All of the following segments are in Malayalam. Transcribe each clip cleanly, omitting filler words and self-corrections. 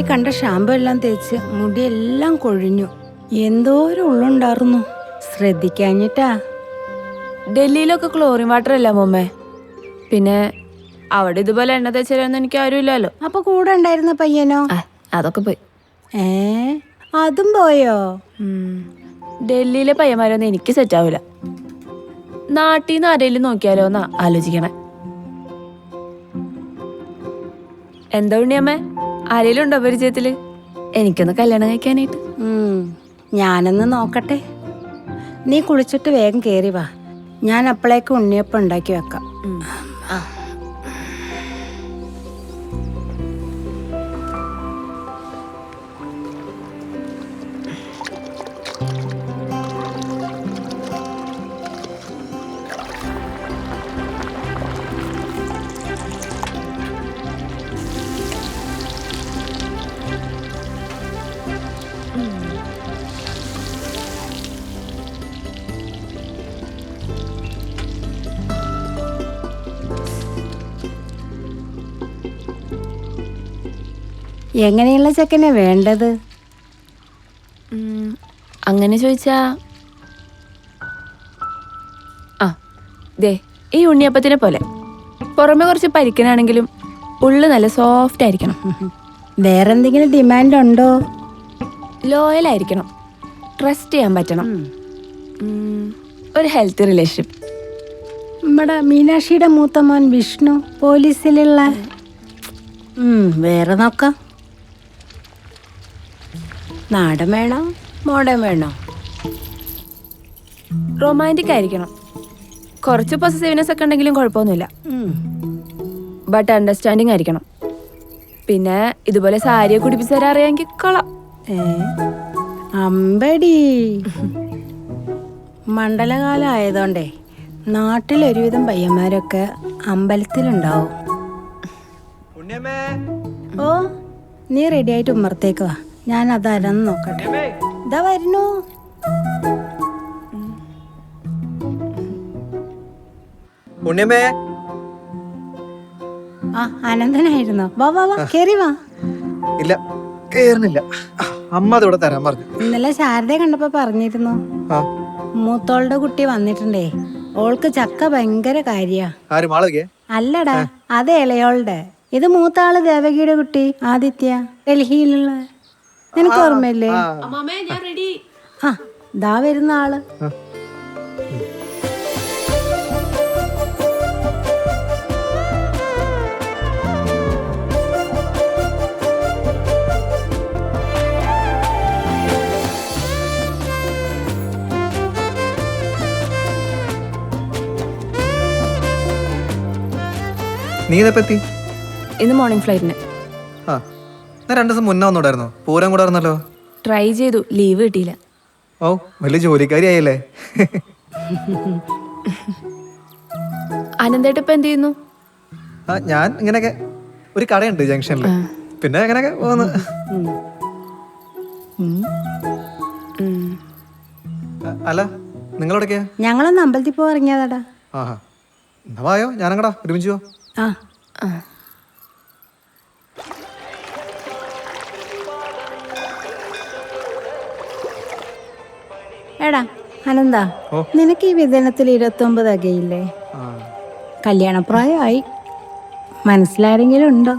കണ്ട ഷാമ്പു എല്ലാം തേച്ച് മുടിയെല്ലാം കൊഴിഞ്ഞു. എന്തോരം ഉള്ളുണ്ടായിരുന്നു. ശ്രദ്ധിക്കാഞ്ഞിട്ടാ. ഡൽഹിയിലൊക്കെ ക്ലോറിൻ വാട്ടർ അല്ല മമ്മേ. പിന്നെ അവിടെ ഇതുപോലെ എണ്ണ തേച്ചൊന്നും എനിക്ക് ആരുമില്ലല്ലോ. അപ്പൊ കൂടെ ഉണ്ടായിരുന്ന പയ്യനോ? അതൊക്കെ പോയി. അതും പോയോ? ഡൽഹിയിലെ പയ്യന്മാരൊന്നും എനിക്ക് സെറ്റ് ആവില്ല. നാട്ടിൽ നിന്ന് ആരെങ്കിലും നോക്കിയാലോ എന്നാ ആലോചിക്കണേ. എന്താ ഉണ്ണിയമ്മേ, ആരെങ്കിലും ഉണ്ടോ പരിചയത്തില് എനിക്കൊന്ന് കല്യാണം കഴിക്കാനായിട്ട്? ഞാനൊന്ന് നോക്കട്ടെ. നീ കുളിച്ചിട്ട് വേഗം കേറി വാ. ഞാൻ അപ്പോഴേക്ക് ഉണ്ണിയപ്പം ഉണ്ടാക്കി വെക്കാം. എങ്ങനെയുള്ള ചെക്കനെ വേണ്ടത്? അങ്ങനെ ചോദിച്ചാ ദേ ഈ ഉണ്ണിയപ്പത്തിനെ പോലെ പുറമെ കുറച്ച് പരിക്കനാണെങ്കിലും ഉള്ളു നല്ല സോഫ്റ്റ് ആയിരിക്കണം. വേറെന്തെങ്കിലും ഡിമാൻഡ് ഉണ്ടോ? ലോയൽ ആയിരിക്കണം, ട്രസ്റ്റ് ചെയ്യാൻ പറ്റണം, ഒരു ഹെൽത്തി റിലേഷൻഷിപ്പ്. നമ്മുടെ മീനാക്ഷിയുടെ മൂത്ത മോൻ വിഷ്ണു പോലീസിലുള്ള. വേറെ നോക്കാം. നാടൻ വേണോ മോഡേൺ വേണോ? റൊമാൻറ്റിക് ആയിരിക്കണം. കുറച്ച് പൊസസീവ്നെസ് ഒക്കെ ഉണ്ടെങ്കിലും കുഴപ്പമൊന്നുമില്ല. ബട്ട് അണ്ടർസ്റ്റാൻഡിങ് ആയിരിക്കണം. പിന്നെ ഇതുപോലെ സാരിയെ കുടിപ്പിച്ച് തരാൻ അറിയാമെങ്കിൽ കൊള്ളാം. അമ്പടി. മണ്ഡലകാലം ആയതുകൊണ്ടേ നാട്ടിലൊരുവിധം പയ്യന്മാരൊക്കെ അമ്പലത്തിലുണ്ടാവും. ഓ, നീ റെഡി ആയിട്ട് ഉമ്മറത്തേക്ക് വാ. ഞാൻ അതാരെന്ന് നോക്കട്ടെ. ഇതാ വരുന്നു. അനന്തനായിരുന്നോ? വാ വാ വാ, കേറി വാ. ഇല്ല, കേറുന്നില്ല. അമ്മ അതിവിടെ തരാൻ പറഞ്ഞു. ഇന്നലെ ശാരദയെ കണ്ടപ്പോ പറഞ്ഞിരുന്നു. മൂത്തോളുടെ കുട്ടി വന്നിട്ടുണ്ടേ. ഓൾക്ക് ചക്ക ഭയങ്കര കാര്യ. അല്ലടാ, അത് ഇളയോളുടെ. ഇത് മൂത്താള് ദേവകിയുടെ കുട്ടി ആദിത്യ, ഡൽഹിയിലുള്ള. നിനക്ക് ഓർമ്മയില്ലേ? ദാ വരുന്ന ആള്. നീ ഇതെപ്പറ്റി? ഇന്ന് മോർണിംഗ് ഫ്ലൈറ്റിന്. ഞാൻ 2 ദിവസം മുന്നേ വന്നോടായിരുന്നു. പൂരം കൂടെ ആയിരുന്നല്ലോ. ട്രൈ ചെയ്തു, ലീവ് കിട്ടിയില്ല. ഓ, വലിയ ജോലിക്കാരി ആയല്ലേ. അനന്തേട്ട ഇപ്പൊ എന്ത് ചെയ്യുന്നു? ഞാൻ ഇങ്ങനെയൊക്കെ ഒരു കടയുണ്ട് ജംഗ്ഷനിൽ. പിന്നെ അങ്ങനെയൊക്കെ പോകുന്നു. അല്ല, നിങ്ങളെവിടേക്കാ? ഞങ്ങളൊന്ന് അമ്പലത്തിൽ പോകാൻ ഇറങ്ങിയതാടാ. എന്നാ വായോ, ഞാനങ്ങടാ ഒരുമിച്ച് പോ. എടാ അനന്ത, നിനക്ക് ഈ വിധനത്തിൽ 29 തികയില്ലേ? കല്യാണപ്രായമായി. മനസ്സിലാരെങ്കിലും ഉണ്ടോ?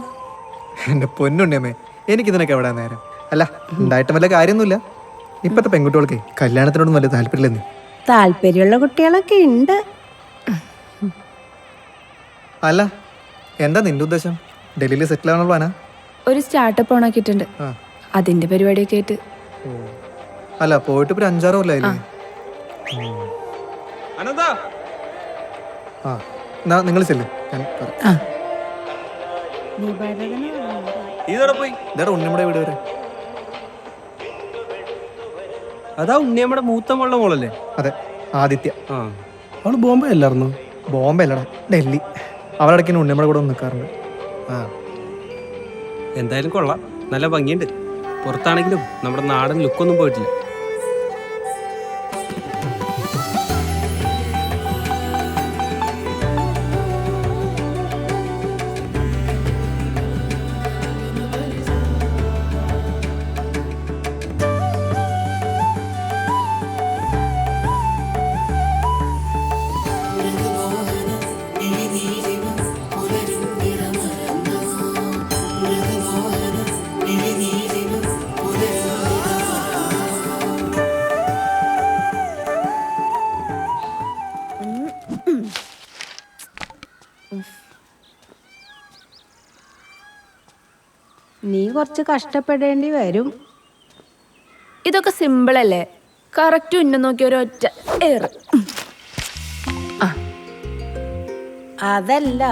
എന്റെ പൊന്നുണ്ണിയമ്മേ, എനിക്കിതിനൊക്കെ എവിടെ നേരം. അല്ല, ഉണ്ടായിട്ട് വല്ല കാര്യമൊന്നുമില്ല. ഇപ്പത്തെ പെൺകുട്ടികൾക്ക് കല്യാണത്തിനോടും വലിയ താല്പര്യമില്ലെന്ന്. താല്പര്യമുള്ള കുട്ടികളൊക്കെ ഉണ്ട്. അല്ല, എന്താ നിന്റെ ഉദ്ദേശം? ഡൽഹിയിൽ സെറ്റിൽ ആവാനുള്ള പ്ലാനാ? ഒരു സ്റ്റാർട്ടപ്പ് ഓണാക്കിയിട്ടുണ്ട്, അതിന്റെ പരിപാടിയൊക്കെ ആയിട്ട്. അല്ല, പോയിട്ട് ഇപ്പൊ 5-6 കൊല്ലായില്ലേ? നിങ്ങൾ ചെല്ലും. ഉണ്ണിയമ്മയുടെ വീട് വരെ. അതാ ഉണ്ണിയമ്മയുടെ മൂത്ത മോളുടെ മോളല്ലേ? അതെ, ആദിത്യ. അവള് ബോംബെ അല്ലായിരുന്നു? ബോംബെ അല്ലടാ, ഡൽഹി. അവളിടയ്ക്ക് ഉണ്ണിയമ്മയുടെ കൂടെ നിൽക്കാറുണ്ട്. എന്തായാലും കൊള്ളാം, നല്ല ഭംഗിയുണ്ട്. പുറത്താണെങ്കിലും നമ്മുടെ നാടൻ ലുക്കൊന്നും പോയിട്ടില്ല. കുറച്ച് കഷ്ടപ്പെടേണ്ടി വരും. ഇതൊക്കെ സിമ്പിൾ അല്ലേ? കറക്റ്റ് ഉന്നം നോക്കി ഒരു ഒറ്റ ഏറ്. അതല്ല,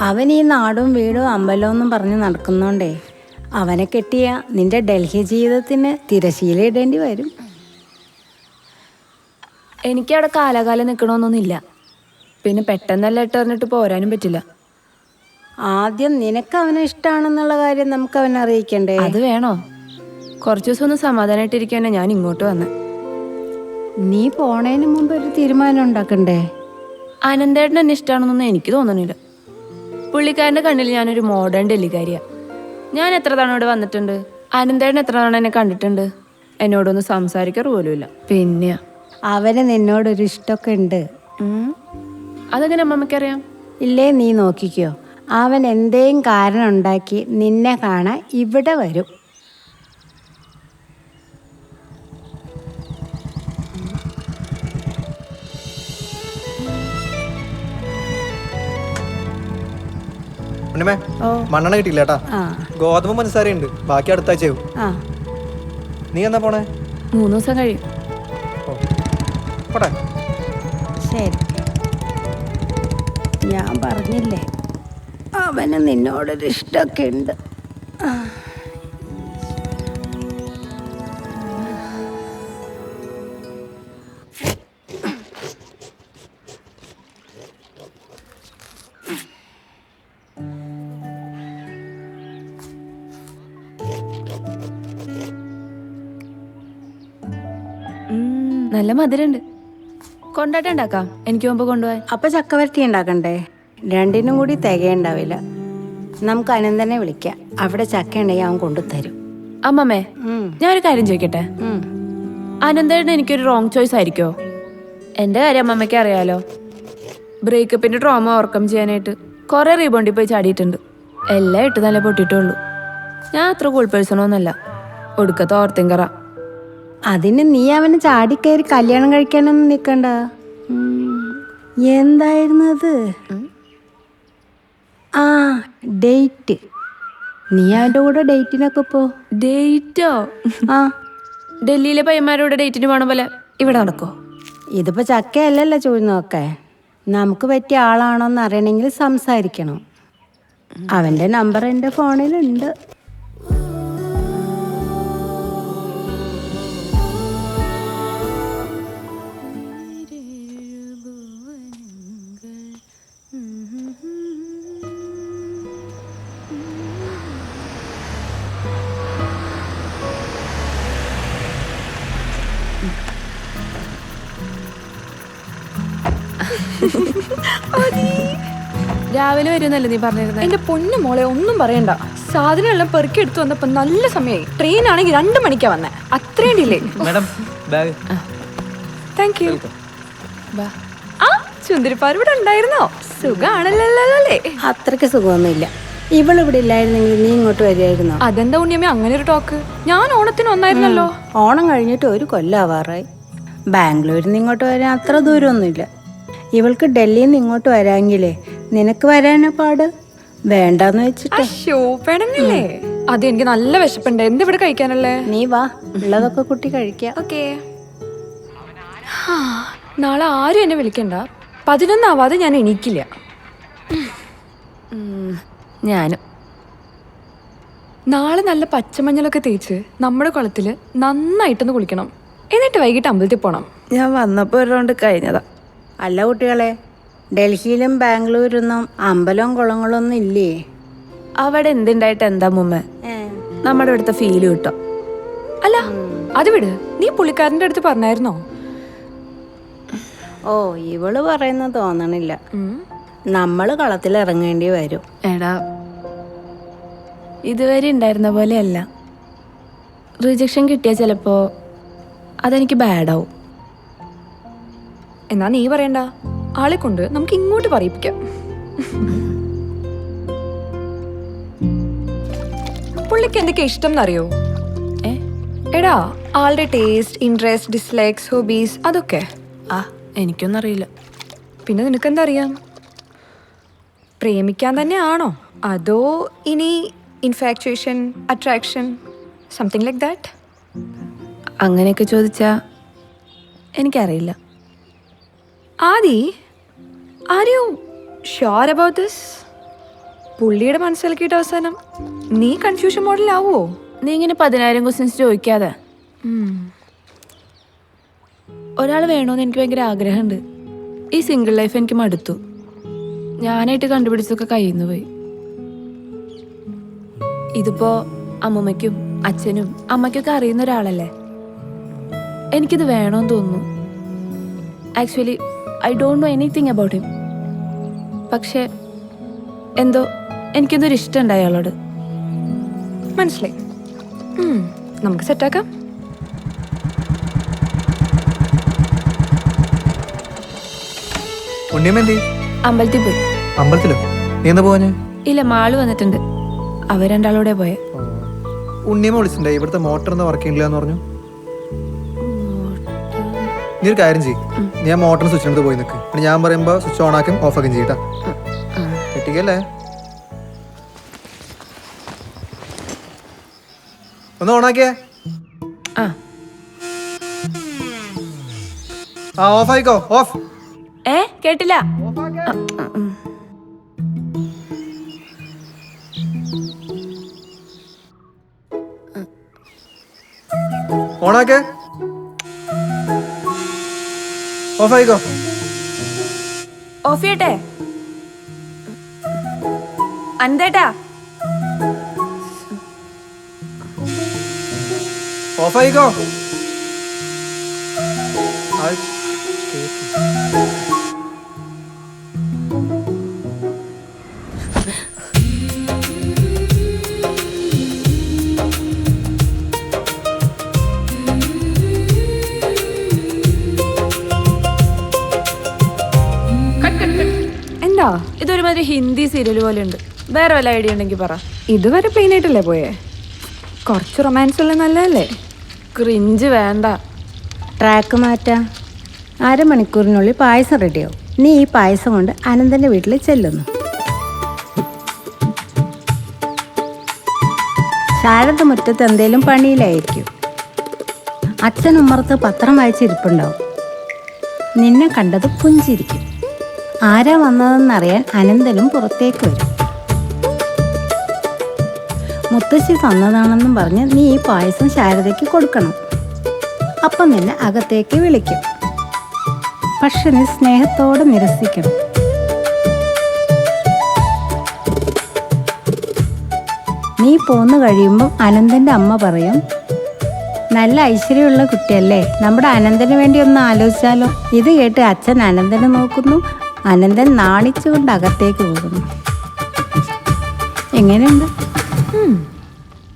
അവൻ ഈ നാടും വീടും അമ്പലവും പറഞ്ഞ് നടക്കുന്നോണ്ടേ അവനെ കെട്ടിയ നിന്റെ ഡൽഹി ജീവിതത്തിന് തിരശീല ഇടേണ്ടി വരും. എനിക്കവിടെ കാലാകാലം നിൽക്കണമെന്നൊന്നുമില്ല. പിന്നെ പെട്ടെന്നല്ല ഇട്ടെറിഞ്ഞിട്ട് പോരാനും പറ്റില്ല. ആദ്യം നിനക്ക് അവനെ ഇഷ്ടമാണെന്നുള്ള കാര്യം നമുക്ക് അവനെ അറിയിക്കണ്ടേ? അത് വേണോ? കുറച്ച് ദിവസം ഒന്ന് സമാധാനമായിട്ടിരിക്കാനാ ഞാൻ ഇങ്ങോട്ട് വന്നെ. നീ പോണേന് മുമ്പ് ഒരു തീരുമാനം ഉണ്ടാക്കണ്ടേ? അനന്തേട്ടൻ എന്നെ ഇഷ്ടമാണെന്നൊന്നും എനിക്ക് തോന്നണില്ല. പുള്ളിക്കാരൻ്റെ കണ്ണിൽ ഞാനൊരു മോഡേൺ ഡൽഹിക്കാരിയാ. ഞാൻ എത്ര തവണ ഇവിടെ വന്നിട്ടുണ്ട്. അനന്തേട്ടൻ എത്ര തവണ എന്നെ കണ്ടിട്ടുണ്ട്. എന്നോടൊന്ന് സംസാരിക്കാറ് പോലുമില്ല. പിന്നെ അവന് നിന്നോടൊരു ഇഷ്ടമൊക്കെ ഉണ്ട്. അതെങ്ങനെ അമ്മമ്മയ്ക്കറിയാം? ഇല്ലേ, നീ നോക്കിക്കോ. അവൻ എന്തേലും കാരണം ഉണ്ടാക്കി നിന്നെ കാണാൻ ഇവിടെ വരും. ഉണ്ണിമേ, മണ്ണെണ്ണ കിട്ടിയില്ല കേട്ടാ. ഗോതമ്പ് പഞ്ചസാരയുണ്ട്, ബാക്കി അടുത്ത ആഴ്ചയാവും. നീ എന്നാ പോണേ? 3 ദിവസം കഴിയും. പോട്ടെ. ശരി, ഞാൻ പറഞ്ഞില്ലേ അവന് നിന്നോടൊരു ഇഷ്ടമൊക്കെ ഉണ്ട്. നല്ല മധുരണ്ട്. കൊണ്ടാട്ടം ഉണ്ടാക്കാം, എനിക്ക് മുമ്പ് കൊണ്ടുപോയി. അപ്പൊ ചക്കവരട്ടി ഉണ്ടാക്കണ്ടേ? രണ്ടിനും കൂടി തികയുണ്ടാവില്ല. നമുക്ക് അനന്തനെ വിളിക്കാം. അവിടെ ചക്ക ഉണ്ടെങ്കിൽ അവൻ കൊണ്ടുതരും. അമ്മമ്മേ, ഞാൻ ഒരു കാര്യം ചോദിക്കട്ടെ? അനന്തേട്ടൻ എനിക്കൊരു റോങ് ചോയ്സ് ആയിരിക്കോ? എൻ്റെ കാര്യം അമ്മമ്മയ്ക്ക് അറിയാലോ. ബ്രേക്കപ്പിന്റെ ട്രോമ ഓവർകം ചെയ്യാനായിട്ട് കുറെ റീബോണ്ടിൽ പോയി ചാടിയിട്ടുണ്ട്. എല്ലാം ഇട്ട് നല്ല പൊട്ടിയിട്ടുള്ളൂ. ഞാൻ അത്ര കൂൾ പേഴ്സണൊന്നുമല്ല, ഒടുക്കത്തെ ഓർത്തിങ്കറ. അതിന് നീ അവന് ചാടിക്കയറി കല്യാണം കഴിക്കാനൊന്നും നിൽക്കണ്ട. എന്തായിരുന്നു അത്? ആ, ഡേറ്റ്. നീ അവൻ്റെ കൂടെ ഡേറ്റിനൊക്കെ പോ. ഡേറ്റോ? ആ, ഡൽഹിയിലെ പയ്യന്മാരോട് ഡേറ്റിന് പോണ പോലെ ഇവിടെ നടക്കോ? ഇതിപ്പോ ചക്കയല്ലല്ലോ ചോദിച്ചു നോക്കേ. നമുക്ക് പറ്റിയ ആളാണോന്ന് അറിയണമെങ്കിൽ സംസാരിക്കണം. അവൻ്റെ നമ്പർ എൻ്റെ ഫോണിലുണ്ട്. രാവിലെ വരുന്നല്ലേ നീ പറഞ്ഞിരുന്നത്? എന്റെ പൊന്നു മോളെ, ഒന്നും പറയണ്ട. സാധനം എല്ലാം പെറുക്കി എടുത്തു വന്നപ്പോ നല്ല സമയമായി. ട്രെയിൻ ആണെങ്കിൽ 2 മണിക്കാ വന്നേ. അത്രയും ഡിലേ. Thank you. ആ, ചുന്തിരിപ്പാർ ഇവിടെ ഉണ്ടായിരുന്നോ? സുഖാണല്ലേ? അത്രയ്ക്ക് സുഖമൊന്നുമില്ല. ഇവളിവിടെ ഇല്ലായിരുന്നെങ്കിൽ നീ ഇങ്ങോട്ട് വരികയായിരുന്നോ? അതെന്താ ഉണ്ണിയമ്മ അങ്ങനെ ഒരു ടോക്ക്? ഞാൻ ഓണത്തിന് വന്നായിരുന്നല്ലോ. ഓണം കഴിഞ്ഞിട്ട് 1 കൊല്ലമാവാറായി. ബാംഗ്ലൂരിൽ നിന്ന് ഇങ്ങോട്ട് വരാൻ അത്ര ദൂരമൊന്നുമില്ല. ഇവൾക്ക് ഡൽഹിയിൽ നിന്ന് ഇങ്ങോട്ട് വരാമെങ്കിലേ നിനക്ക് വരാനാ പാട്. വേണ്ടെന്ന് വെച്ചിട്ട്. പെടങ്ങില്ലേ? അത് എനിക്ക് നല്ല വിശപ്പുണ്ട്. എന്തിവിടെ കഴിക്കാനല്ലേ? നീ വാ, ഉള്ളതൊക്കെ കുട്ടി കഴിക്കാം. ഓക്കേ. നാളെ ആരും എന്നെ വിളിക്കണ്ട. 11 ആവാതെ ഞാൻ എണീക്കില്ല. ഞാനും. നാളെ നല്ല പച്ചമഞ്ഞളൊക്കെ തേച്ച് നമ്മുടെ കുളത്തില് നന്നായിട്ടൊന്ന് കുളിക്കണം. എന്നിട്ട് വൈകിട്ട് അമ്പലത്തിൽ പോണം. ഞാൻ വന്നപ്പോ ഒരു റൗണ്ട് കഴിഞ്ഞതാ. അല്ല കുട്ടികളെ, ഡൽഹിയിലും ബാംഗ്ലൂരൊന്നും അമ്പലവും കുളങ്ങളൊന്നും ഇല്ലേ? അവിടെ എന്തുണ്ടായിട്ട് എന്താ മുമ്മ? നമ്മുടെ ഇവിടുത്തെ ഫീല് കിട്ടോ? അല്ല, അത് വിട്. നീ പുള്ളിക്കാരൻ്റെ അടുത്ത് പറഞ്ഞായിരുന്നോ? ഓ, ഇവള് പറയുന്ന തോന്നണില്ല. നമ്മള് കളത്തിൽ ഇറങ്ങേണ്ടി വരും. എടാ, ഇതുവരെ ഉണ്ടായിരുന്ന പോലെയല്ല. റിജക്ഷൻ കിട്ടിയാൽ ചിലപ്പോ അതെനിക്ക് ബാഡാവും. എന്നാ നീ പറയണ്ട. ആളെ കൊണ്ട് നമുക്ക് ഇങ്ങോട്ട് പറയിപ്പിക്കാം. പുള്ളിക്ക് എന്തൊക്കെ ഇഷ്ടം എന്നറിയോ? എടാ, ആളുടെ ടേസ്റ്റ്, ഇൻട്രസ്റ്റ്, ഡിസ്ലൈക്സ്, ഹോബീസ് അതൊക്കെ. ആ, എനിക്കൊന്നും അറിയില്ല. പിന്നെ നിനക്കെന്താ അറിയാം? പ്രേമിക്കാൻ തന്നെയാണോ അതോ ഇനി infatuation, attraction, something like that? അങ്ങനെയൊക്കെ ചോദിച്ചാ എനിക്കറിയില്ല. Are you sure about this? പുള്ളിയുടെ മനസ്സിലാക്കിയിട്ട് അവസാനം നീ കൺഫ്യൂഷൻ മോഡലാവോ? നീ ഇങ്ങനെ 10,000 ക്വസ്റ്റ്യൻസ് ചോദിക്കാതെ. ഒരാൾ വേണമെന്ന് എനിക്ക് ഭയങ്കര ആഗ്രഹമുണ്ട്. ഈ സിംഗിൾ ലൈഫ് എനിക്ക് മടുത്തു. ഞാനായിട്ട് കണ്ടുപിടിച്ചതൊക്കെ കയ്യിൽ നിന്ന് പോയി. ഇതിപ്പോ അമ്മമ്മയ്ക്കും അച്ഛനും അമ്മയ്ക്കൊക്കെ അറിയുന്ന ഒരാളല്ലേ. എനിക്കിത് വേണമെന്ന് തോന്നുന്നു. Actually I don't know anything about him. പക്ഷെ എന്തോ എനിക്കെന്തൊരു ഇഷ്ടമുണ്ടായി അയാളോട്. മനസ്സിലായി. നമുക്ക് സെറ്റാക്കാം. ഉണ്ണിയമ്മ അമ്പലത്തിൽ പോയി. അമ്പലത്തിലോ? നീ എന്താ പോവാഞ്ഞേ? ഇല്ല, മാള് വന്നിട്ടുണ്ട്. അവർ രണ്ടാളൂടെ പോയെ. ഉണ്ണിയമ്മ വിളിച്ചിട്ടുണ്ടായി, ഇവിടുത്തെ മോട്ടർ ഒന്നും വർക്ക് ചെയ്യില്ല എന്ന് പറഞ്ഞു. നീ ഒരു കാര്യം ചെയ്യും, ഞാൻ മോട്ടറിന് സ്വിച്ച് എടുത്ത് പോയി നിൽക്ക്. ഞാൻ പറയുമ്പോ സ്വിച്ച് ഓൺ ആക്കും ഓഫ് ആക്കും ചെയ്യട്ടാ. കെട്ടിക്കല്ലേ? ഒന്ന് ഓണാക്കിയേ. ആ ഓഫ് ആയിക്കോ. ഓഫ്. കേട്ടില്ല. ഓണാക്കേ. ഓഫ് ആയിക്കോ. ഓഫ് ചെയ്യട്ടെ? അന്തേട്ടാ ഓഫ് ആയിക്കോ. എന്താ ഇതൊരുമാതിരി ഹിന്ദി സീരിയൽ പോലെ ഉണ്ട്. വേറെ വല്ല ഐഡിയ ഉണ്ടെങ്കിൽ പറ. ഇതുവരെ പ്ലെയിൻ ആയിട്ടല്ലേ പോയേ? കുറച്ച് റൊമാൻസ് ഉള്ള നല്ലതല്ലേ? ക്രിഞ്ച് വേണ്ട. ട്രാക്ക് മാറ്റാം. 1/2 മണിക്കൂറിനുള്ളിൽ പായസം റെഡിയാവും. നീ ഈ പായസം കൊണ്ട് അനന്തൻ്റെ വീട്ടിൽ ചെല്ലുന്നു. ശാരദ മുറ്റത്ത് എന്തേലും പണിയിലായിരിക്കും. അച്ഛൻ ഉമ്മറത്ത് പത്രം വായിച്ചിരിപ്പുണ്ടാവും. നിന്നെ കണ്ടത് പുഞ്ചിരിക്കും. ആരാ വന്നതെന്നറിയാൻ അനന്തനും പുറത്തേക്ക് വരും. മുത്തശ്ശി തന്നതാണെന്നും പറഞ്ഞ് നീ ഈ പായസം ശാരദയ്ക്ക് കൊടുക്കണം. അപ്പം നിന്നെ അകത്തേക്ക് വിളിക്കും. പക്ഷെ നീ സ്നേഹത്തോടെ നിരസിക്കണം. നീ പോന്നു കഴിയുമ്പോൾ അനന്തൻ്റെ അമ്മ പറയും, നല്ല ഐശ്വര്യമുള്ള കുട്ടിയല്ലേ, നമ്മുടെ അനന്തന് വേണ്ടി ഒന്ന് ആലോചിച്ചാലോ. ഇത് കേട്ട് അച്ഛൻ അനന്തനെ നോക്കുന്നു. അനന്തൻ നാണിച്ചുകൊണ്ട് അകത്തേക്ക് പോകുന്നു. എങ്ങനെയുണ്ട്?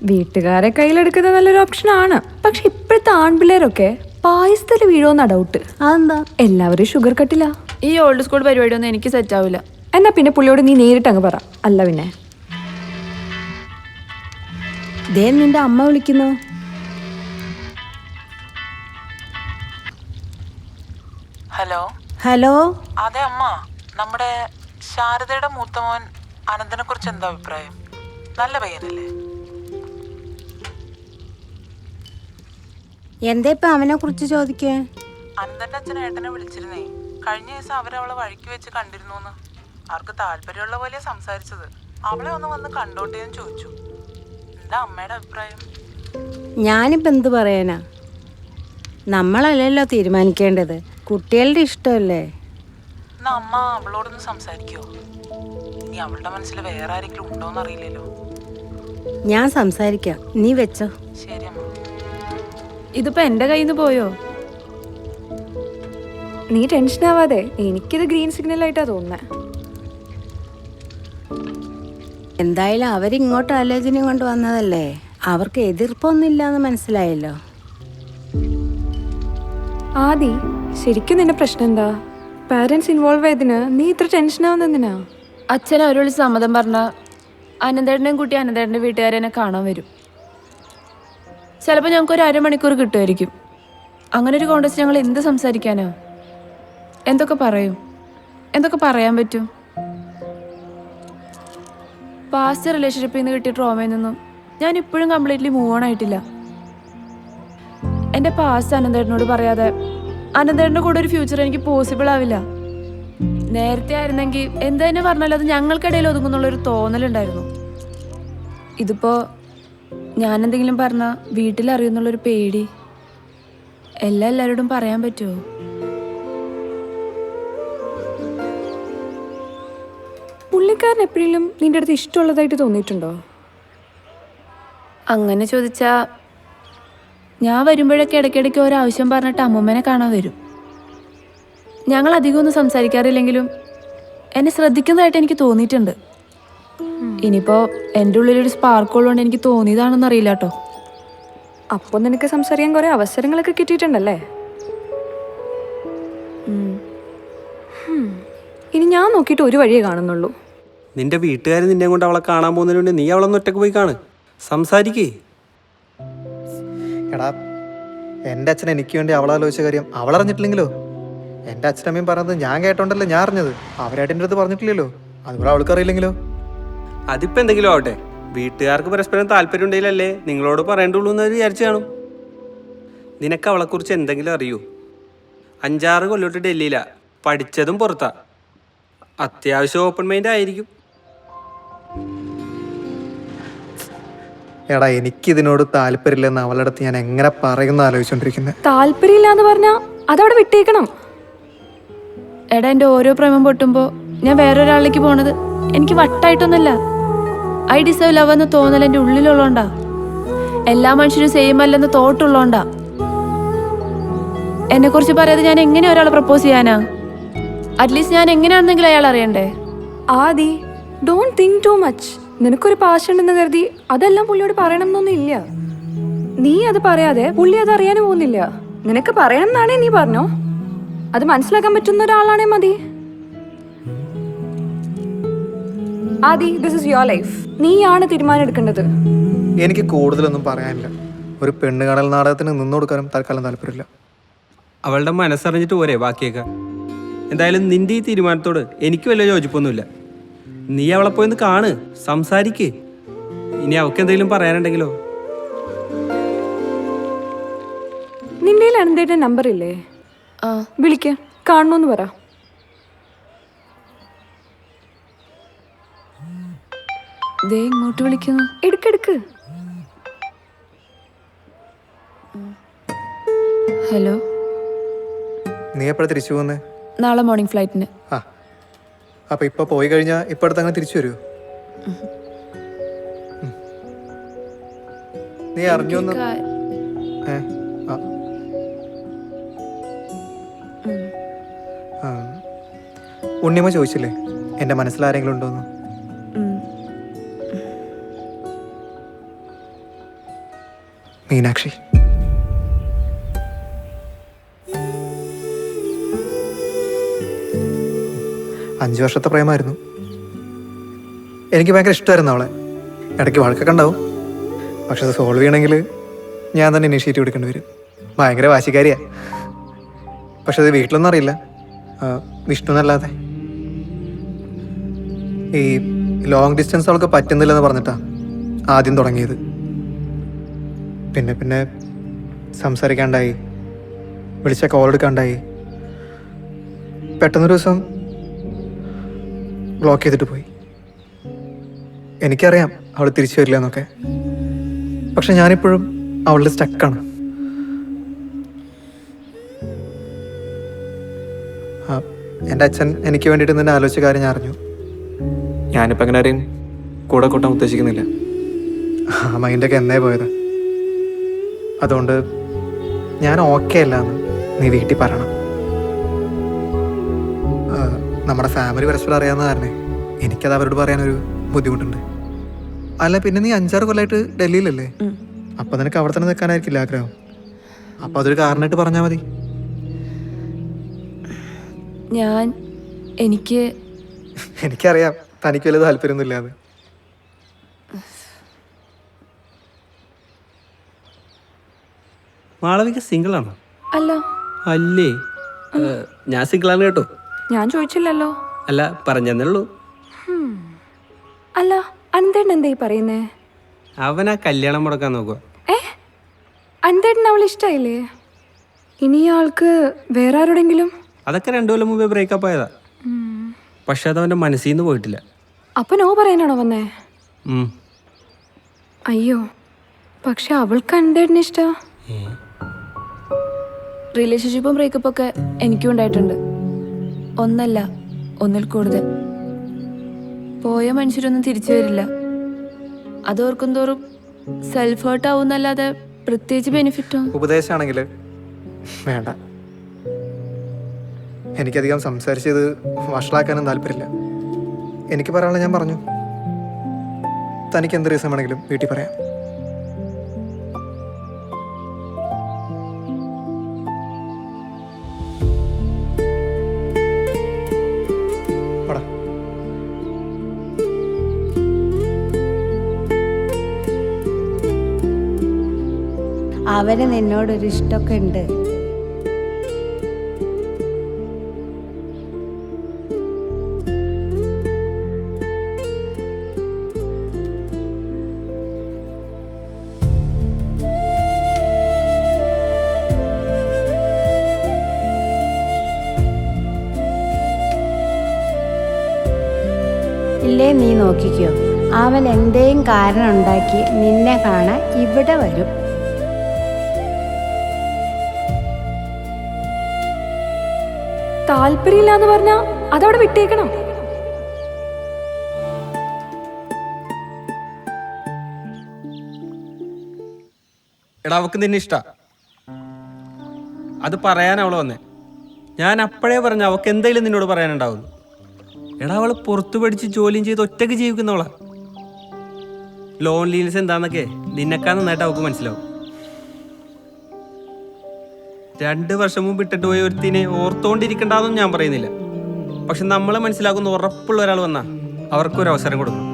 വീട്ടുകാരെ കയ്യിലെടുക്കുന്നത് നല്ലൊരു ഓപ്ഷനാണ്. പക്ഷെ ഇപ്പോഴത്തെ ആൺപിള്ളേരൊക്കെ പായസത്തിൽ വീഴോന്നാ ഡൗട്ട്. അതെന്താ? എല്ലാവരും ഷുഗർ കട്ടില്ല. ഈ ഓൾഡ് സ്കൂൾ പരിപാടിയൊന്നും എനിക്ക് സെറ്റ് ആവില്ല. എന്നാ പിന്നെ പുള്ളിയോട് നീ നേരിട്ട് അങ്ങ് പറ. അല്ല പിന്നെ ദേ നിന്റെ അമ്മ വിളിക്കുന്നു. ഹലോ. ഹലോ. അതെ അമ്മ, നമ്മുടെ ശാരദയുടെ മൂത്തമോൻ അനന്തനെ കുറിച്ച് എന്താ അഭിപ്രായം? നല്ല പയ്യനല്ലേ? എന്താ ഇപ്പൊ അവനെ കുറിച്ച് ചോദിക്കേ? അനന്തന്റെ അച്ഛൻ ഏട്ടനെ വിളിച്ചിരുന്നേ. കഴിഞ്ഞ ദിവസം അവരവളെ വഴിക്ക് വെച്ച് കണ്ടിരുന്നു. അവർക്ക് താല്പര്യമുള്ള പോലെ സംസാരിച്ചത്. അവളെ ഒന്ന് വന്ന് കണ്ടോട്ടെ എന്ന് ചോദിച്ചു. എന്താ അമ്മയുടെ അഭിപ്രായം? ഞാനിപ്പോൾ എന്ത് പറയാനാ? നമ്മളല്ലല്ലോ തീരുമാനിക്കേണ്ടത്, കുട്ടികളുടെ ഇഷ്ടമല്ലേ. എന്നാ അമ്മ അവളോടൊന്ന് സംസാരിക്കോ? ഇനി അവളുടെ മനസ്സിൽ വേറെ ആരെങ്കിലും ഉണ്ടോന്ന് അറിയില്ലല്ലോ. ഞാൻ സംസാരിക്കാം, നീ വെച്ചോ. ശരി അമ്മ. ഇതിപ്പോ എന്റെ കയ്യിൽ നിന്ന് പോയോ? നീ ടെൻഷൻ ആവാതെ, എനിക്കിത് ഗ്രീൻ സിഗ്നൽ ആയിട്ടാ തോന്നുന്നേ. എന്തായാലും അവരിങ്ങോട്ട് ആലോചന കൊണ്ട് വന്നതല്ലേ, അവർക്ക് എതിർപ്പൊന്നുമില്ലാന്ന് മനസ്സിലായല്ലോ. ആദി, ശരിക്കും നിന്റെ പ്രശ്നം എന്താ? പാരന്റ്സ് ഇൻവോൾവ് ആയതിന് നീ ഇത്ര ടെൻഷൻ ആവുന്നെന്തിനാ? അച്ഛൻ അവരെ വിളിച്ച് സമ്മതം പറഞ്ഞ അനന്തേട്ടനെയും കൂട്ടി അനന്തേട്ടൻ്റെ വീട്ടുകാരെന്നെ കാണാൻ വരും. ചിലപ്പോൾ ഞങ്ങൾക്കൊരു 1/2 മണിക്കൂർ കിട്ടുമായിരിക്കും. അങ്ങനെ ഒരു കോൺടസ്റ്റ് ഞങ്ങൾ എന്ത് സംസാരിക്കാനോ? എന്തൊക്കെ പറയും? എന്തൊക്കെ പറയാൻ പറ്റും? പാസ്റ്റ് റിലേഷൻഷിപ്പിൽ നിന്ന് കിട്ടിയ ട്രോമയിൽ നിന്നും ഞാൻ ഇപ്പോഴും കംപ്ലീറ്റ്ലി മൂവ് ഓൺ ആയിട്ടില്ല. എൻ്റെ പാസ്റ്റ് അനന്തേട്ടനോട് പറയാതെ അനന്തേട്ടൻ്റെ കൂടെ ഒരു ഫ്യൂച്ചർ എനിക്ക് പോസിബിൾ ആവില്ല. നേരത്തെ ആയിരുന്നെങ്കിൽ എന്ത് തന്നെ പറഞ്ഞാലും അത് ഞങ്ങൾക്കിടയിൽ ഒതുങ്ങുന്നുള്ളൊരു തോന്നലുണ്ടായിരുന്നു. ഇതിപ്പോൾ ഞാനെന്തെങ്കിലും പറഞ്ഞാൽ വീട്ടിലറിയുന്നുള്ളൊരു പേടി. എല്ലാവരോടും പറയാൻ പറ്റുമോ? പുള്ളിക്കാരൻ എപ്പോഴും നിന്റെ അടുത്ത് ഇഷ്ടമുള്ളതായിട്ട് തോന്നിയിട്ടുണ്ടോ? അങ്ങനെ ചോദിച്ചാ ഞാൻ വരുമ്പോഴൊക്കെ ഇടയ്ക്കിടയ്ക്ക് ഒരാവശ്യം പറഞ്ഞിട്ട് അമ്മൂമ്മനെ കാണാൻ വരും. ഞങ്ങൾ അധികമൊന്നും സംസാരിക്കാറില്ലെങ്കിലും എന്നെ ശ്രദ്ധിക്കുന്നതായിട്ട് എനിക്ക് തോന്നിയിട്ടുണ്ട്. ഇനിയിപ്പോൾ എൻ്റെ ഉള്ളിലൊരു സ്പാർക്ക് ഉള്ളതുകൊണ്ട് എനിക്ക് തോന്നിയതാണെന്ന് അറിയില്ല കേട്ടോ. അപ്പോൾ നിനക്ക് സംസാരിക്കാൻ കുറേ അവസരങ്ങളൊക്കെ കിട്ടിയിട്ടുണ്ടല്ലേ? ഇനി ഞാൻ നോക്കിയിട്ട് ഒരു വഴിയേ കാണുന്നുള്ളൂ. നിന്റെ വീട്ടുകാർ നിന്നെ കൊണ്ട് അവളെ കാണാൻ പോകുന്നതിന് മുന്നേ നീ അവളൊന്ന് ഒറ്റക്ക് പോയി കാണ്, സംസാരിക്കേ. എടാ, എൻ്റെ അച്ഛൻ എനിക്ക് വേണ്ടി അവളാലോചിച്ച കാര്യം അവളറിഞ്ഞിട്ടില്ലെങ്കിലോ? എൻ്റെ അച്ഛനമ്മയും പറഞ്ഞത് ഞാൻ കേട്ടോണ്ടല്ലോ ഞാൻ അറിഞ്ഞത്. അവരായിട്ട് എൻ്റെ അടുത്ത് പറഞ്ഞിട്ടില്ലല്ലോ. അതുപോലെ അവൾക്ക് അറിയില്ലെങ്കിലോ? അതിപ്പോൾ എന്തെങ്കിലും ആവട്ടെ, വീട്ടുകാർക്ക് പരസ്പരം താല്പര്യം ഉണ്ടെങ്കിലല്ലേ നിങ്ങളോട് പറയേണ്ടുള്ളൂ എന്ന് വിചാരിച്ചു കാണും. നിനക്ക് അവളെക്കുറിച്ച് എന്തെങ്കിലും അറിയൂ? 5-6 കൊല്ലോട്ട് ഡൽഹിയിലാ, പഠിച്ചതും പുറത്താ. അത്യാവശ്യം ഓപ്പൺ മൈൻഡ് ആയിരിക്കും. എടാ, എനിക്കിതിനോട് താല്പര്യമില്ലെന്ന് അവളുടെ അടുത്ത് ഞാൻ എങ്ങനെ പറയുമെന്ന് ആലോചിച്ചോണ്ടിരിക്കുന്നത്. താല്പര്യമില്ലാന്ന് പറഞ്ഞാ അതവിടെ വിട്ടേക്കണം. എടാ, എൻ്റെ ഓരോ പ്രേമം പൊട്ടുമ്പോൾ ഞാൻ വേറൊരാളിലേക്ക് പോണത് എനിക്ക് വട്ടായിട്ടൊന്നുമല്ല. ഐ ഡിസേർവ് ലവ് എന്ന് തോന്നൽ എൻ്റെ ഉള്ളിലുള്ളതുകൊണ്ടാ. എല്ലാ മനുഷ്യരും സെയിം അല്ലെന്ന് തോട്ടുള്ളതുകൊണ്ടാ. എന്നെക്കുറിച്ച് പറയാതെ ഞാൻ എങ്ങനെ ഒരാളെ പ്രപ്പോസ് ചെയ്യാനാ? അറ്റ്ലീസ്റ്റ് ഞാൻ എങ്ങനെയാണെന്നെങ്കിലും അയാൾ അറിയണ്ടേ? ആദി, ഡോണ്ട് തിങ്ക് ടു മച്ച്. നിനക്കൊരു പാഷൻ ഉണ്ടെന്ന് കരുതി അതെല്ലാം പുള്ളിയോട് പറയണം എന്നൊന്നും ഇല്ല. നീ അത് പറയാതെ പുള്ളി അത് അറിയാനും പോകുന്നില്ല. നിനക്ക് പറയണം എന്നാണേ നീ പറഞ്ഞോ. അത് മനസ്സിലാക്കാൻ പറ്റുന്ന ഒരാളാണേ മതി. ആദി, ദിസ് ഇസ് യുവർ ലൈഫ്. നീയാണ് തീരുമാനം എടുക്കേണ്ടത്. എനിക്ക് കൂടുതലൊന്നും പറയാനില്ല. ഒരു പെണ്ണ് കാണൽ നാടകത്തിന് നിന്നു കൊടുക്കാനും തൽക്കാലം താല്പര്യമില്ല. അവളുടെ മനസ്സറിഞ്ഞിട്ട് പോരെ ബാക്കിയൊക്കെ. എന്തായാലും നിന്റെ ഈ തീരുമാനത്തോട് എനിക്ക് വലിയ യോജിപ്പൊന്നുമില്ല. നീ അവളെ പോയി ഒന്ന് കാണ്, സംസാരിക്കേ. ഇനി അവൾക്ക് എന്തെങ്കിലും പറയാനുണ്ടെങ്കിലോ? നിന്റെ അനന്തേട്ടൻ നമ്പർ ഇല്ലേ? ആ, വിളിക്ക, കാണണമെന്ന് പറ. ദേ ഇങ്ങോട്ട് വിളിക്കുന്നു. എടുക്കെടുക്ക്. ഹലോ, നീ എപ്പോഴാണ് തിരിച്ചു പോകുന്നത്? നാളെ മോർണിംഗ് ഫ്ലൈറ്റിന്. ആ, അപ്പൊ ഇപ്പൊ പോയി കഴിഞ്ഞാൽ ഇപ്പൊ അടുത്ത് അങ്ങനെ തിരിച്ചു വരുമോ? നീ അറിഞ്ഞോന്ന്? ഉണ്ണിയമ്മ ചോദിച്ചില്ലേ എന്റെ മനസ്സിൽ ആരെങ്കിലും ഉണ്ടോന്ന്? മീനാക്ഷി. അഞ്ച് വർഷത്തെ പ്രേമായിരുന്നു. എനിക്ക് ഭയങ്കര ഇഷ്ടമായിരുന്നു അവളെ. ഇടയ്ക്ക് വഴക്കൊക്കെ ഉണ്ടാവും. പക്ഷെ അത് സോൾവ് ചെയ്യണമെങ്കിൽ ഞാൻ തന്നെ ഇനീഷ്യേറ്റീവ് എടുക്കേണ്ടി വരും. ഭയങ്കര വാശിക്കാരിയാ. പക്ഷെ അത് വീട്ടിലൊന്നും അറിയില്ല, വിഷ്ണു എന്നല്ലാതെ. ഈ ലോങ് ഡിസ്റ്റൻസ് അവൾക്ക് പറ്റുന്നില്ലെന്ന് പറഞ്ഞിട്ടാ ആദ്യം തുടങ്ങിയത്. പിന്നെ പിന്നെ സംസാരിക്കാണ്ടായി, വിളിച്ച കോൾ എടുക്കാണ്ടായി. പെട്ടെന്നൊരു ദിവസം ബ്ലോക്ക് ചെയ്തിട്ട് പോയി. എനിക്കറിയാം അവൾ തിരിച്ചു വരില്ല എന്നൊക്കെ. പക്ഷെ ഞാനിപ്പോഴും അവളുടെ സ്റ്റക്കാണ്. എൻ്റെ അച്ഛൻ എനിക്ക് വേണ്ടിയിട്ട് നിന്നെ ആലോചിച്ച കാര്യം ഞാൻ അറിഞ്ഞു. ഞാനിപ്പോൾ അങ്ങനെ ആരെയും കൂടെ കൂട്ടാൻ ഉദ്ദേശിക്കുന്നില്ല. ആ മൈൻഡൊക്കെ എന്നേ പോയത്. അതുകൊണ്ട് ഞാൻ ഓക്കെ അല്ല എന്ന് നീ വീട്ടിൽ പറയണം. നമ്മുടെ ഫാമിലി പരസ്പരം അറിയാവുന്ന കാരണേ എനിക്കത് അവരോട് പറയാനൊരു ബുദ്ധിമുട്ടുണ്ട്. അല്ല, പിന്നെ നീ 5-6 കൊല്ലമായിട്ട് ഡൽഹിയിലല്ലേ? അപ്പൊ നിനക്ക് അവിടെ തന്നെ നിൽക്കാനായിരിക്കില്ല ആഗ്രഹം. അപ്പൊ അതൊരു കാരണമായിട്ട് പറഞ്ഞാൽ മതി. എനിക്കറിയാം തനിക്ക് വലിയ താല്പര്യമൊന്നുമില്ലാതെ. മാളവിക സിംഗിൾ ആണോ? അല്ല. അല്ലേ? ഞാൻ സിംഗിളാണ് കേട്ടോ. ഞാൻ ചോദിച്ചില്ലല്ലോ. അല്ല, പറഞ്ഞെന്നുള്ളൂ. അല്ല, അനന്തേട്ടൻ എന്താ ഈ പറയുന്നേ? അവൻ ആ കല്യാണം മുടക്കാൻ നോക്കുക. അനന്തേട്ടൻ അവൾ ഇഷ്ടായില്ലേ? ഇനി ആൾക്ക് വേറെ ആരോടെങ്കിലും? അതൊക്കെ 2 കൊല്ലം മുമ്പേ ബ്രേക്കപ്പ് ആയതാ. പക്ഷെ അതവൻ്റെ മനസ്സിൽ നിന്ന് പോയിട്ടില്ല. അപ്പൊ നോ പറയാനാണോ വന്നേ? ഉം. അയ്യോ, പക്ഷെ അവൾക്ക് അനന്തേട്ടന് ഇഷ്ടാ. റിലേഷൻഷിപ്പും ബ്രേക്കപ്പ് ഒക്കെ എനിക്കും ഉണ്ടായിട്ടുണ്ട്. ഒന്നല്ല, ഒന്നിൽ കൂടുതൽ. പോയ മനുഷ്യരൊന്നും തിരിച്ചു വരില്ല. അത് ഓർക്കും തോറും സെൽഫ് ഹേർട്ട് ആവുന്നല്ലാതെ പ്രത്യേകിച്ച് ബെനിഫിറ്റോ? ഉപദേശമാണെങ്കിൽ വേണ്ട. എനിക്കധികം സംസാരിച്ചത് വഷളാക്കാനും താല്പര്യമില്ല. എനിക്ക് പറയാനുള്ള ഞാൻ പറഞ്ഞു. തനിക്ക് എന്ത് റീസൺ വേണമെങ്കിലും വീട്ടിൽ പറയാം. പോടാ. അവന് നിന്നോടൊരു ഇഷ്ടമൊക്കെ ഉണ്ട്. ഇല്ലേ നീ നോക്കിക്കോ, അവൻ എന്തേലും കാരണം ഉണ്ടാക്കി നിന്നെ കാണാൻ ഇവിടെ വരും. താല്പര്യമില്ലാന്ന് പറഞ്ഞാ അതവിടെ വിട്ടേക്കണം. എടാ, അവക്ക് നിന്നെ ഇഷ്ടാ. അത് പറയാൻ അവള് വന്നേ. ഞാൻ അപ്പോഴേ പറഞ്ഞു അവക്ക് എന്തെങ്കിലും നിന്നോട് പറയാനുണ്ടാവുന്നു. എടാ, അവള് പുറത്തു പഠിച്ച് ജോലിയും ചെയ്ത് ഒറ്റയ്ക്ക് ജീവിക്കുന്നവളാ. ലോൺലിനെസ് എന്താന്നൊക്കെ നിന്നെക്കാൾ നന്നായിട്ട് അവക്ക് മനസ്സിലാവും. 2 വർഷം മുമ്പ് ഇട്ടിട്ട് പോയ ഒരുത്തിനെ ഓർത്തോണ്ടിരിക്കണ്ടെന്നും ഞാൻ പറയുന്നില്ല. പക്ഷെ നമ്മളെ മനസ്സിലാക്കുന്ന ഉറപ്പുള്ള ഒരാൾ വന്നാ അവർക്കൊരു അവസരം കൊടുക്കണം.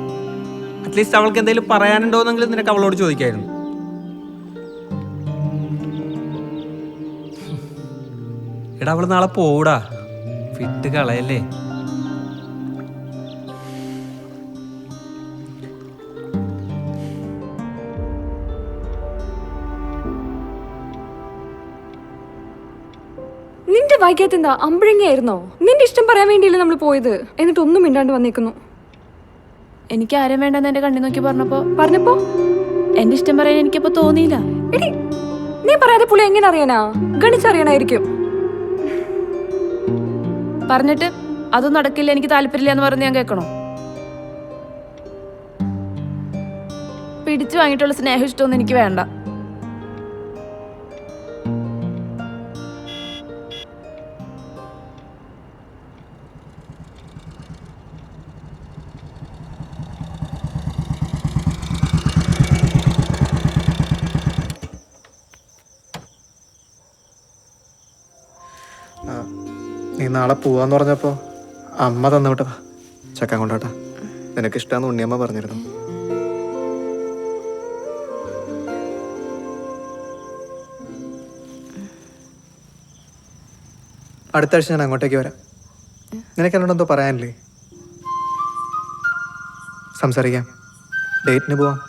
അറ്റ്ലീസ്റ്റ് അവൾക്ക് എന്തെങ്കിലും പറയാനുണ്ടോന്നെങ്കിലും നിനക്ക് അവളോട് ചോദിക്കായിരുന്നു. എടാ, അവള് നാളെ പോടാ, വിട്ട് കളയല്ലേ. നിന്റെ വൈകിയത് എന്താ? അമ്പഴങ്ങയായിരുന്നോ? നിന്റെ ഇഷ്ടം പറയാൻ വേണ്ടിയല്ലേ നമ്മൾ പോയത്? എന്നിട്ട് ഒന്നും മിണ്ടാണ്ട് വന്നേക്കുന്നു. എനിക്ക് ആരും വേണ്ടെന്ന് എന്റെ കണ്ണി നോക്കി പറഞ്ഞപ്പോ എന്റെ ഇഷ്ടം പറയാൻ എനിക്കപ്പോ തോന്നിയില്ല. എടി, നീ പറയാതെ പുള്ളി എങ്ങനെ അറിയാനാ? ഗണിച്ചറിയണായിരിക്കും. പറഞ്ഞിട്ട് അതും നടക്കില്ല, എനിക്ക് താല്പര്യമില്ല എന്ന് പറഞ്ഞ് ഞാൻ കേൾക്കണോ? പിടിച്ചു വാങ്ങിയിട്ടുള്ള സ്നേഹം ഇഷ്ടമൊന്നും എനിക്ക് വേണ്ട. നീ നാളെ പോവാന്ന് പറഞ്ഞപ്പോ അമ്മ തന്നു വിട്ടതാ ചക്ക കൊണ്ടാട്ടാ. നിനക്ക് ഇഷ്ടാന്ന് ഉണ്ണിയമ്മ പറഞ്ഞിരുന്നു. അടുത്ത ആഴ്ച ഞാൻ അങ്ങോട്ടേക്ക് വരാം. നിനക്ക് എന്നോട് എന്തോ പറയാനില്ലേ? സംസാരിക്കാം, ഡേറ്റിന് പോവാം.